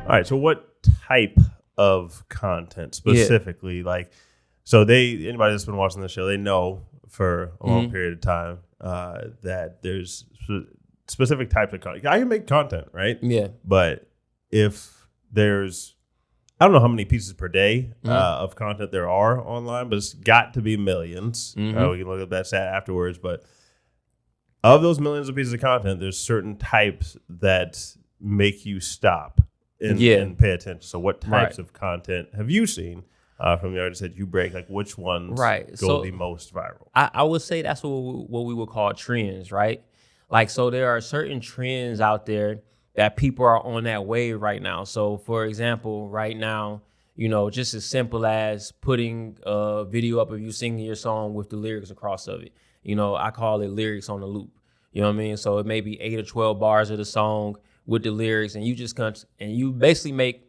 All right. So what type of content specifically? Like, so anybody that's been watching the show, they know for a long period of time that there's specific types of content. I can make content, right? Yeah. But if there's, I don't know how many pieces per day of content there are online, but it's got to be millions. We can look at that stat afterwards. But of those millions of pieces of content, there's certain types that make you stop and pay attention. So what types of content have you seen from the artists that you break? Like which ones go the most viral? I would say that's what we would call trends, right? Like, so there are certain trends out there that people are on that wave right now. So for example, right now, just as simple as putting a video up of you singing your song with the lyrics across of it. I call it lyrics on the loop. You know what I mean? So it may be 8 or 12 bars of the song with the lyrics, and you basically make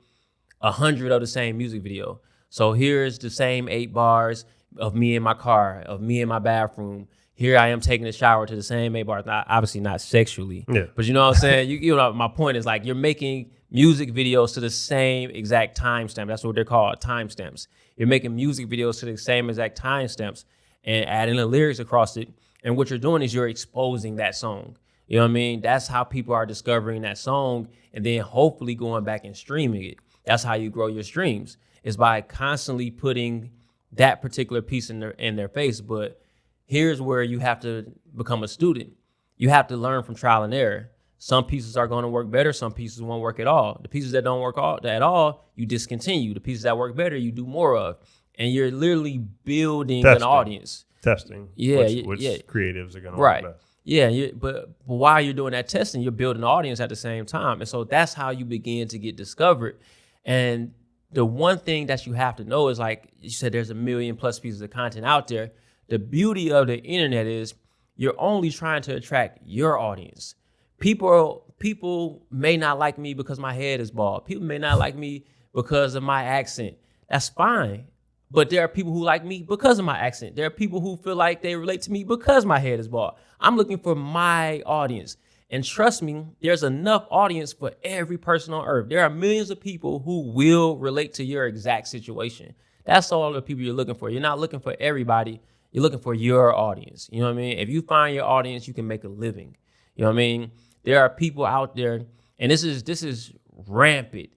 100 of the same music video. So here's the same 8 bars of me in my car, of me in my bathroom. Here I am taking a shower to the same 8 bars. Obviously not sexually, but you know what I'm saying? You know, my point is like you're making music videos to the same exact timestamp. That's what they're called, timestamps. You're making music videos to the same exact timestamps and adding the lyrics across it. And what you're doing is you're exposing that song. You know what I mean? That's how people are discovering that song and then hopefully going back and streaming it. That's how you grow your streams, is by constantly putting that particular piece in their face. But here's where you have to become a student. You have to learn from trial and error. Some pieces are going to work better. Some pieces won't work at all. The pieces that don't work at all, you discontinue. The pieces that work better, you do more of. And you're literally building an audience. Testing. Which creatives are going to work best. Yeah, but while you're doing that testing, you're building an audience at the same time. And so that's how you begin to get discovered. And the one thing that you have to know is, like you said, there's 1 million plus pieces of content out there. The beauty of the internet is you're only trying to attract your audience. People may not like me because my head is bald. People may not like me because of my accent. That's fine. But there are people who like me because of my accent. There are people who feel like they relate to me because my head is bald. I'm looking for my audience. And trust me, there's enough audience for every person on earth. There are millions of people who will relate to your exact situation. That's all the people you're looking for. You're not looking for everybody. You're looking for your audience. You know what I mean? If you find your audience, you can make a living. You know what I mean? There are people out there, and this is rampant.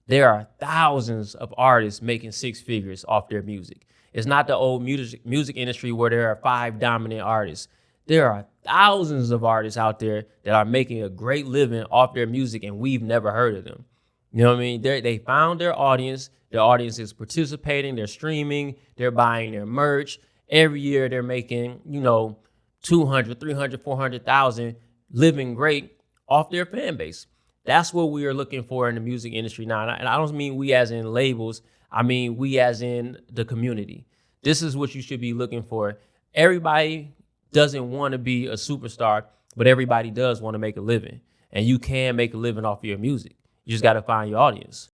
There are thousands of artists making 6 figures off their music. It's not the old music industry where there are 5 dominant artists. There are thousands of artists out there that are making a great living off their music, and we've never heard of them. You know what I mean? They found their audience. Their audience is participating. They're streaming. They're buying their merch. Every year they're making, 200, 300, 400,000, living great off their fan base. That's what we are looking for in the music industry now. And I don't mean we as in labels. I mean we as in the community. This is what you should be looking for. Everybody doesn't want to be a superstar, but everybody does want to make a living. And you can make a living off of your music. You just got to find your audience.